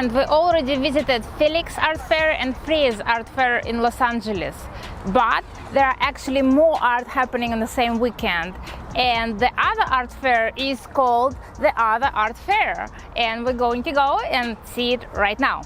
And we already visited Felix Art Fair and Frieze Art Fair in Los Angeles. But there are actually more art happening on the same weekend. And the other art fair is called the Other Art Fair. And we're going to go and see it right now.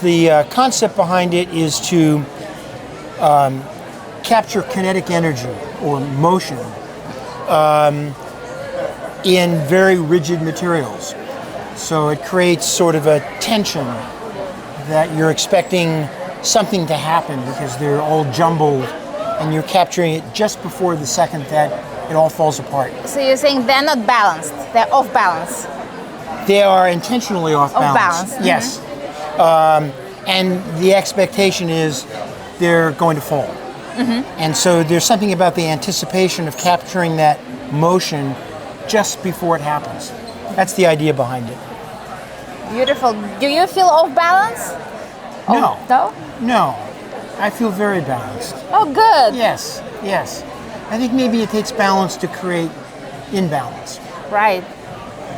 The concept behind it is to capture kinetic energy or motion in very rigid materials. So it creates sort of a tension that you're expecting something to happen because they're all jumbled and you're capturing it just before the second that it all falls apart. So you're saying they're not balanced, they're off balance? They are intentionally off balance. Mm-hmm. Yes. And the expectation is they're going to fall. Mm-hmm. And so there's something about the anticipation of capturing that motion just before it happens. That's the idea behind it. Beautiful. Do you feel off balance? No. No? No. I feel very balanced. Oh, good. Yes, yes. I think maybe it takes balance to create imbalance. Right.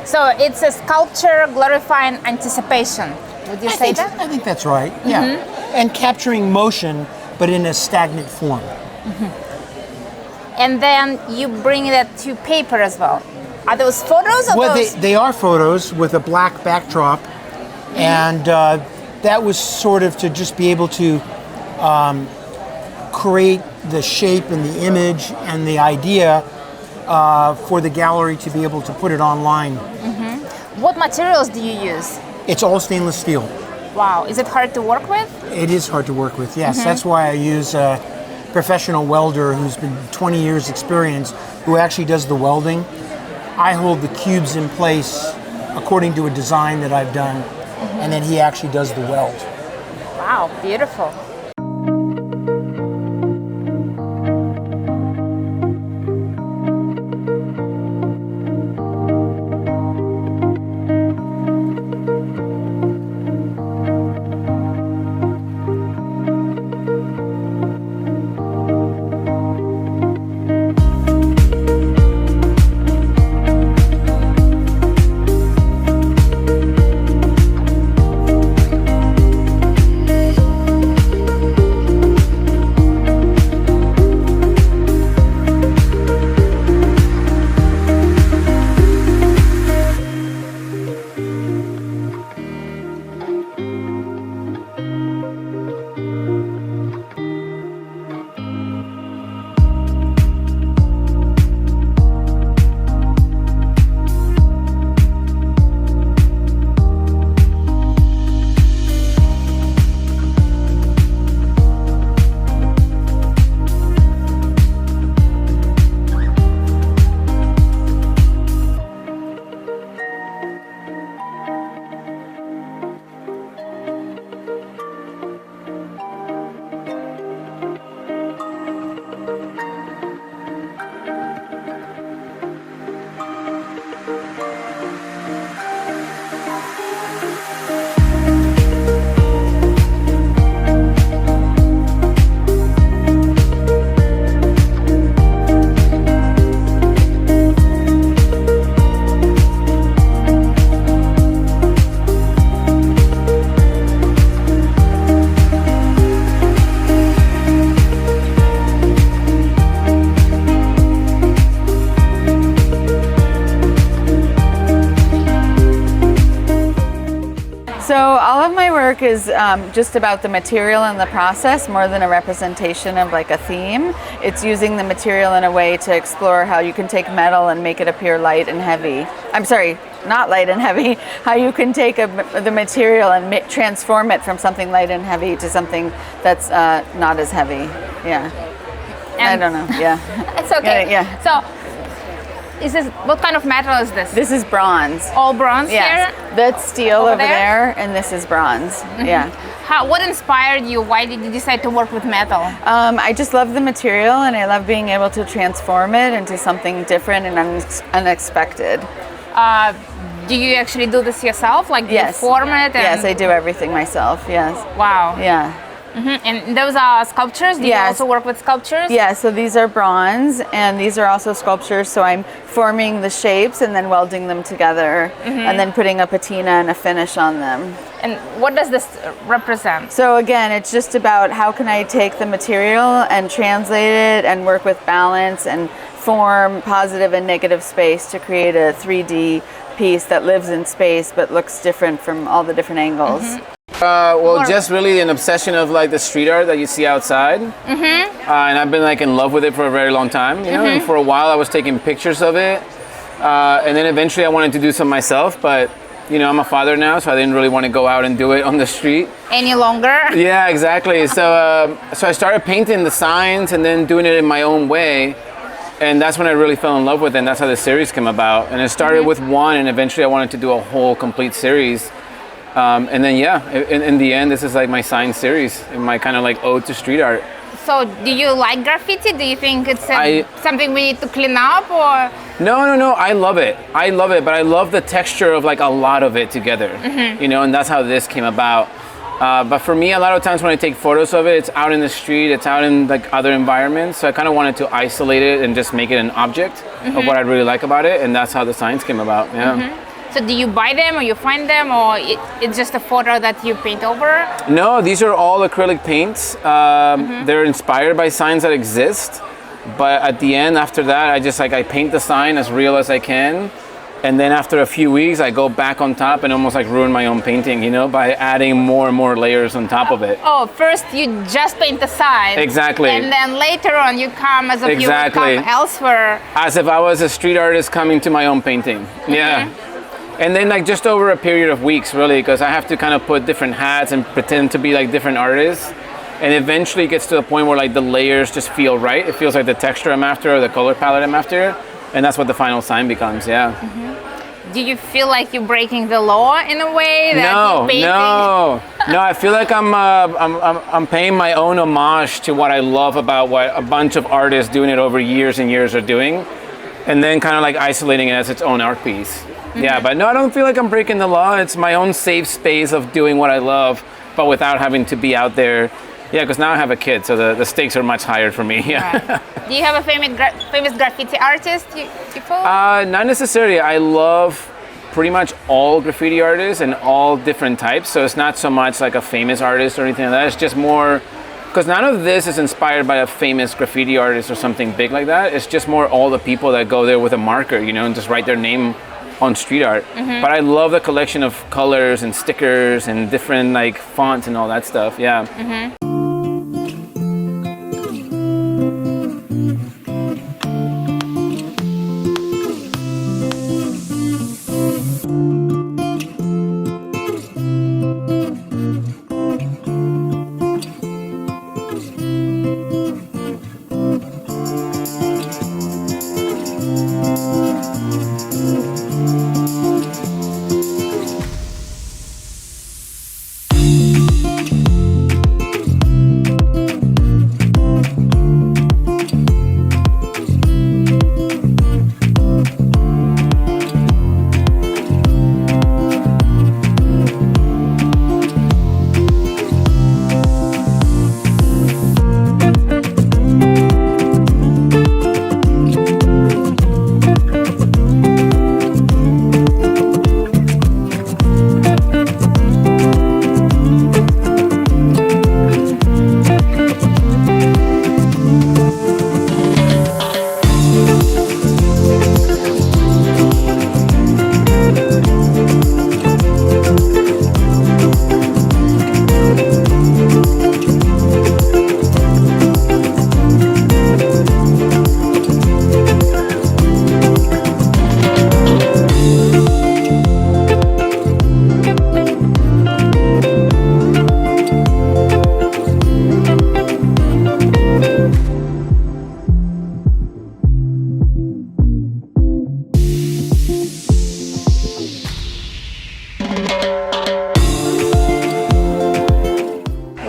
So it's a sculpture glorifying anticipation. Would you say that? I think that's right, yeah. Mm-hmm. And capturing motion, but in a stagnant form. Mm-hmm. And then you bring that to paper as well. Are those photos or those? They are photos with a black backdrop. Mm-hmm. And that was sort of to just be able to create the shape and the image and the idea for the gallery to be able to put it online. Mm-hmm. What materials do you use? It's all stainless steel. Wow, is it hard to work with? It is hard to work with, yes. Mm-hmm. That's why I use a professional welder who's been 20 years experience, who actually does the welding. I hold the cubes in place according to a design that I've done, mm-hmm. and then he actually does the weld. Wow, beautiful. all of my work is just about the material and the process more than a representation of like a theme. It's using the material in a way to explore how you can take metal and make it appear light and heavy. I'm sorry, not light and heavy. How you can take the material and transform it from something light and heavy to something that's not as heavy. Yeah. And I don't know. Yeah. It's okay. Yeah. So, what kind of metal is this? This is bronze. All bronze Yes. here? That's steel over there? there, and this is bronze. Yeah. What inspired you? Why did you decide to work with metal? I just love the material, and I love being able to transform it into something different and unexpected. Do you actually do this yourself? Like, do you Yes. form it? Yes, I do everything myself. Yes. Wow. Yeah. And those are sculptures? Do you Yes. also work with sculptures? Yeah, so these are bronze, and these are also sculptures, so I'm forming the shapes and then welding them together, and then putting a patina and a finish on them. And what does this represent? So again, it's just about how can I take the material and translate it and work with balance and form positive and negative space to create a 3D piece that lives in space but looks different from all the different angles. Well, just really an obsession of like the street art that you see outside, and I've been like in love with it for a very long time. You know, and for a while I was taking pictures of it, and then eventually I wanted to do some myself. But you know, I'm a father now, so I didn't really want to go out and do it on the street any longer. Yeah, exactly. So I started painting the signs and then doing it in my own way. And that's when I really fell in love with it, and that's how the series came about. And it started with one, and eventually I wanted to do a whole complete series. And then, yeah, in the end, this is like my sign series, and my kind of like ode to street art. So, do you like graffiti? Do you think it's something we need to clean up, or? No. I love it. But I love the texture of like a lot of it together. You know, and that's how this came about. But for me, a lot of times when I take photos of it, it's out in the street, it's out in like other environments. So I kind of wanted to isolate it and just make it an object of what I really like about it, and that's how the signs came about. Yeah. So do you buy them, or you find them, or it's just a photo that you paint over? No, these are all acrylic paints. They're inspired by signs that exist. But at the end, after that, I paint the sign as real as I can. And then after a few weeks, I go back on top and almost like ruin my own painting, you know, by adding more and more layers on top of it. Oh, first you just paint the sign. Exactly. And then later on you come as if you would come elsewhere. As if I was a street artist coming to my own painting. Yeah. And then like just over a period of weeks, really, because I have to kind of put different hats and pretend to be like different artists. And eventually it gets to the point where like the layers just feel right. It feels like the texture I'm after or the color palette I'm after. And that's what the final sign becomes, yeah. Do you feel like you're breaking the law in a way? No. I feel like I'm paying my own homage to what I love about what a bunch of artists doing it over years and years are doing, and then kind of like isolating it as its own art piece. Yeah, but no, I don't feel like I'm breaking the law. It's my own safe space of doing what I love, but without having to be out there. Yeah, because now I have a kid, so the stakes are much higher for me. Yeah. Right. Do you have a famous graffiti artist you follow? Not necessarily. I love pretty much all graffiti artists and all different types. So it's not so much like a famous artist or anything like that. It's just more, because none of this is inspired by a famous graffiti artist or something big like that. It's just more all the people that go there with a marker, you know, and just write their name on street art. But I love the collection of colors and stickers and different like fonts and all that stuff. Yeah.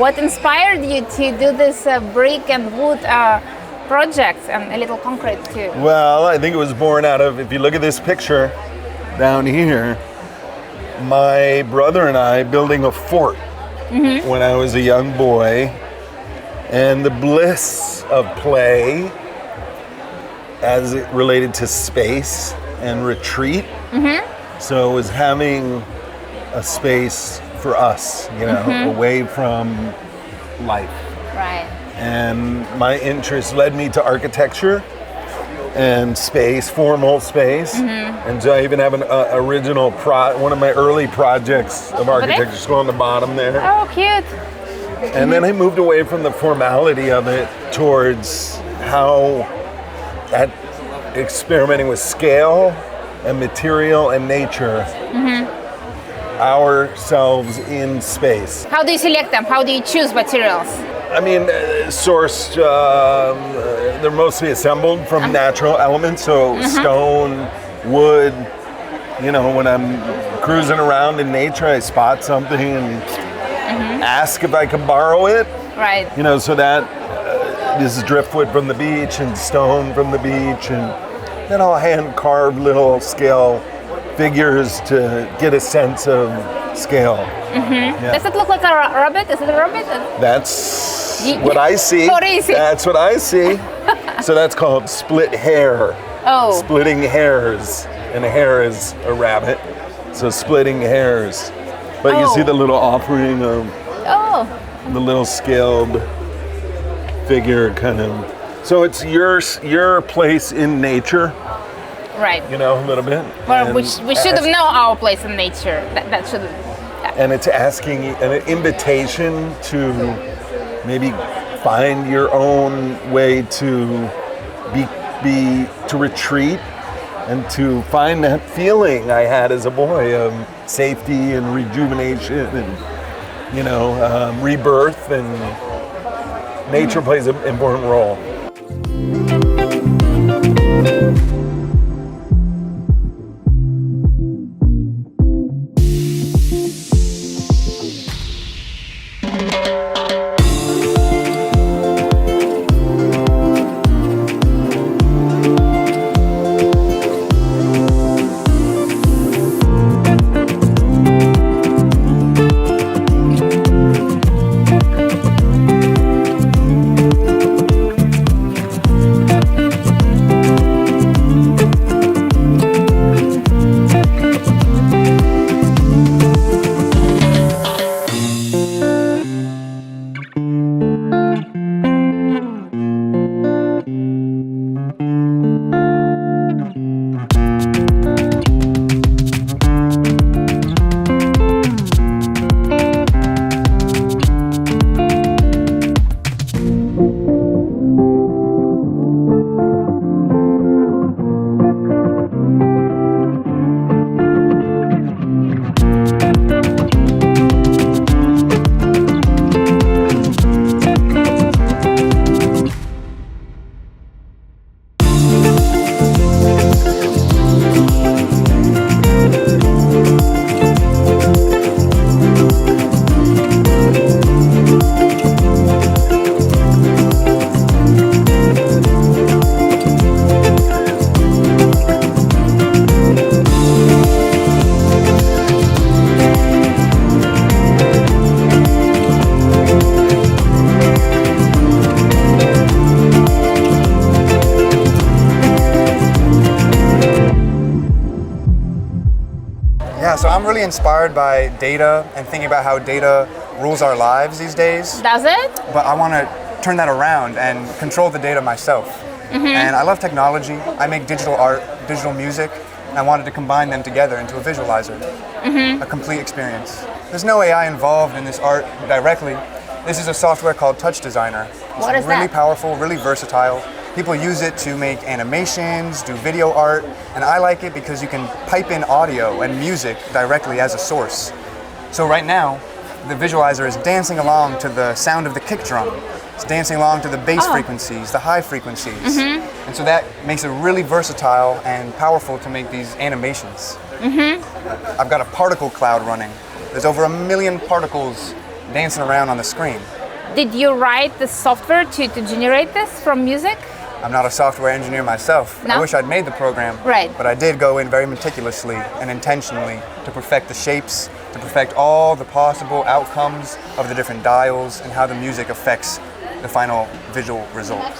What inspired you to do this brick and wood projects and a little concrete too? Well, I think it was born out of, if you look at this picture down here, my brother and I building a fort when I was a young boy, and the bliss of play as it related to space and retreat. So it was having a space for us, you know, away from life. Right. And my interest led me to architecture and space, formal space. And so I even have an original one of my early projects of architecture school on the bottom there. Oh, cute. And then I moved away from the formality of it towards how at experimenting with scale and material and nature, ourselves in space. How do you select them? How do you choose materials? I mean, sourced, they're mostly assembled from natural elements, so stone, wood. You know, when I'm cruising around in nature, I spot something and ask if I can borrow it. Right. You know, so that this is driftwood from the beach and stone from the beach, and then I'll hand carve little scale figures to get a sense of scale. Yeah. Does it look like a rabbit? Is it a rabbit? That's what I see. What do you see? That's what I see. So that's called split hair. Oh. Splitting hairs. And a hare is a rabbit. So splitting hairs. But you see the little offering of the little scaled figure kind of. So it's your place in nature. Right. You know, a little bit. Well, we should have known our place in nature. That should have. And it's asking an invitation to maybe find your own way to be to retreat and to find that feeling I had as a boy of safety and rejuvenation and, you know, rebirth, and nature plays an important role. So I'm really inspired by data and thinking about how data rules our lives these days. Does it? But I want to turn that around and control the data myself. And I love technology. I make digital art, digital music, and I wanted to combine them together into a visualizer, a complete experience. There's no AI involved in this art directly. This is a software called Touch Designer. It's What is really that? powerful, really versatile. People use it to make animations, do video art, and I like it because you can pipe in audio and music directly as a source. So right now, the visualizer is dancing along to the sound of the kick drum. It's dancing along to the bass frequencies, the high frequencies. And so that makes it really versatile and powerful to make these animations. I've got a particle cloud running. There's over 1 million particles dancing around on the screen. Did you write the software to generate this from music? I'm not a software engineer myself. No? I wish I'd made the program. Right. But I did go in very meticulously and intentionally to perfect the shapes, to perfect all the possible outcomes of the different dials and how the music affects the final visual result.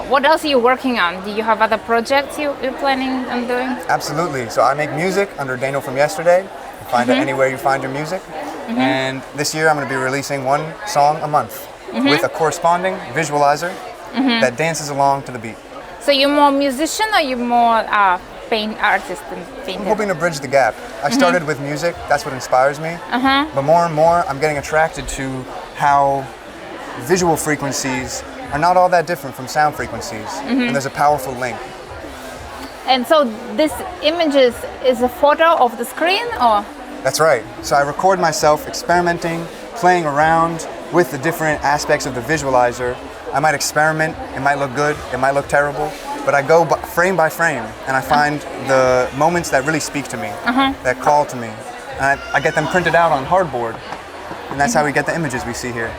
What else are you working on? Do you have other projects you're planning on doing? Absolutely. So I make music under Daniel from Yesterday. You find it anywhere you find your music. And this year I'm going to be releasing one song a month with a corresponding visualizer that dances along to the beat. So you're more musician or you're more paint artist and painter? I'm hoping to bridge the gap. I started with music, that's what inspires me. But more and more I'm getting attracted to how visual frequencies are not all that different from sound frequencies. And there's a powerful link. And so this images is a photo of the screen, or? That's right. So I record myself experimenting, playing around with the different aspects of the visualizer. I might experiment, it might look good, it might look terrible, but I go frame by frame and I find the moments that really speak to me, that call to me. And I get them printed out on hardboard, and that's how we get the images we see here.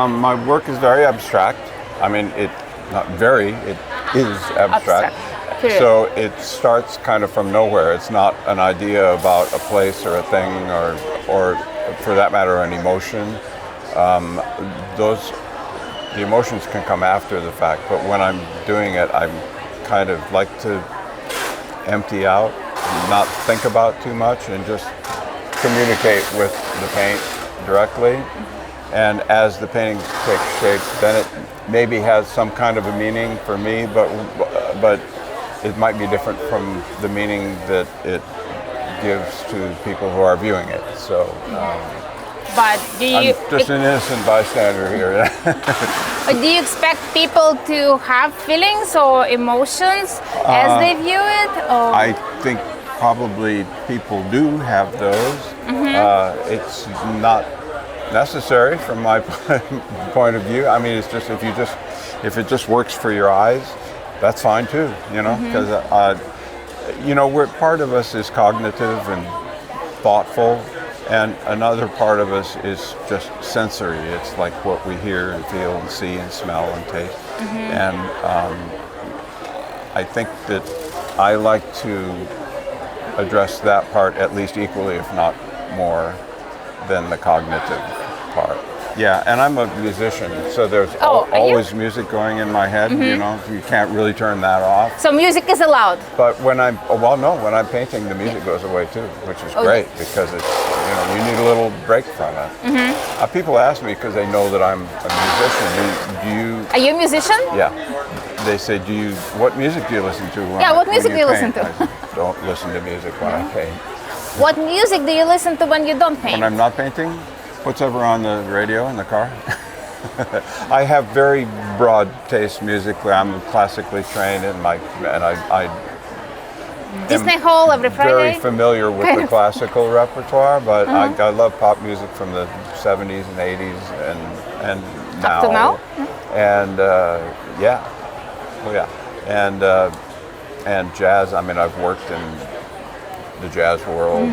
My work is very abstract. I mean, it is abstract. Period. So it starts kind of from nowhere. It's not an idea about a place or a thing or for that matter, an emotion. The emotions can come after the fact, but when I'm doing it, I'm kind of like to empty out, not think about too much, and just communicate with the paint directly. And as the painting takes shape, then it maybe has some kind of a meaning for me, but it might be different from the meaning that it gives to people who are viewing it. So but do you I'm just an innocent bystander here. do you expect people to have feelings or emotions as they view it? Or? I think probably people do have those. It's not necessary from my point of view. I mean, it's just if it just works for your eyes, that's fine too. You know, because we're part of us is cognitive and thoughtful, and another part of us is just sensory. It's like what we hear and feel and see and smell and taste. And I think that I like to address that part at least equally, if not more, than the cognitive part. Yeah, and I'm a musician, so there's Oh, are you? always music going in my head. You know, you can't really turn that off. So music is allowed. But when I'm when I'm painting, the music goes away too, which is Oh, great because it's you need a little break from it. People ask me because they know that I'm a musician. Do you? Are you a musician? Yeah. They say, what music do you listen to? What music do you listen paint? to? I don't listen to music when I paint. What music do you listen to when you don't paint? When I'm not painting, whatever on the radio in the car. I have very broad taste musically. I'm classically trained, and I Disney Hall every Friday? very familiar with the classical repertoire, but I love pop music from the 70s and 80s and now. Up to now? And and jazz. I mean, I've worked in the jazz world.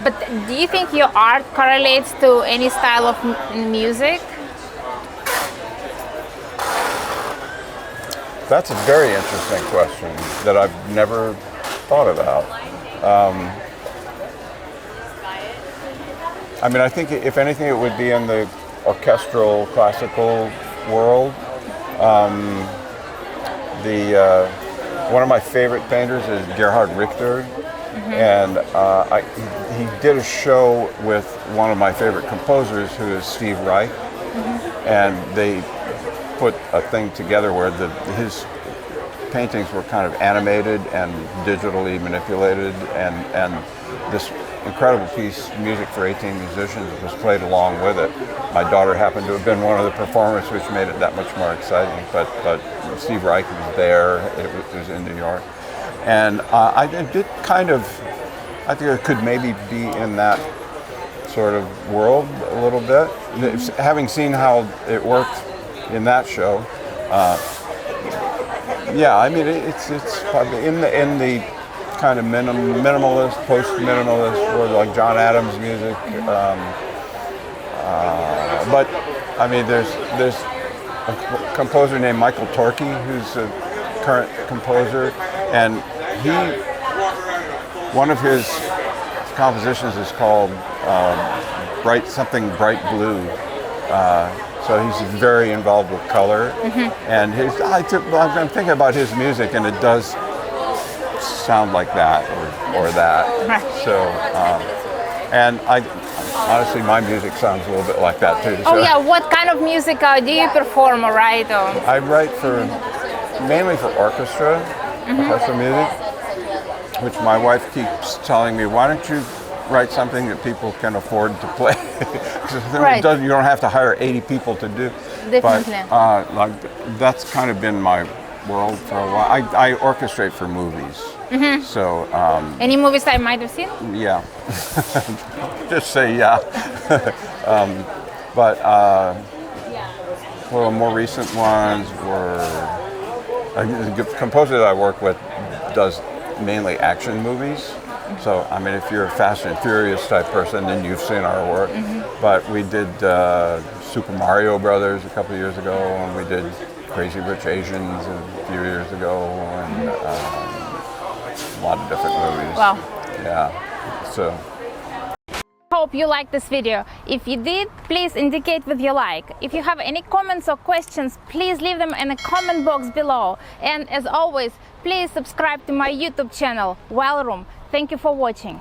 But do you think your art correlates to any style of music? That's a very interesting question that I've never thought about. I mean, I think if anything, it would be in the orchestral, classical world. One of my favorite painters is Gerhard Richter, and he did a show with one of my favorite composers, who is Steve Reich, and they put a thing together where his paintings were kind of animated and digitally manipulated, and this incredible piece, music for 18 musicians, was played along with it. My daughter happened to have been one of the performers, which made it that much more exciting. But Steve Reich was there. It was in New York, and I did kind of. I think it could maybe be in that sort of world a little bit. Having seen how it worked in that show, I mean it's probably in the kind of minimalist, post-minimalist world, like John Adams music. But I mean, there's a composer named Michael Torkey, who's a current composer, and one of his compositions is called Bright Blue. So he's very involved with color, and I'm thinking about his music, and it does sound like that or that. So, and honestly, my music sounds a little bit like that too. Oh yeah, what kind of music do you perform or write? I write mainly for orchestra music, which my wife keeps telling me, why don't you write something that people can afford to play? Right. You don't have to hire 80 people to do. Definitely. But that's kind of been my world for a while. I orchestrate for movies. So any movies I might have seen? Yeah. Just say yeah. But well, more recent ones were the composer that I work with does mainly action movies. So, I mean, if you're a Fast and Furious type person, then you've seen our work. But we did Super Mario Brothers a couple of years ago, and we did Crazy Rich Asians a few years ago, and a lot of different movies. Wow. Yeah. So. Hope you liked this video. If you did, please indicate with your like. If you have any comments or questions, please leave them in the comment box below. And as always, please subscribe to my YouTube channel, Wild Room. Thank you for watching.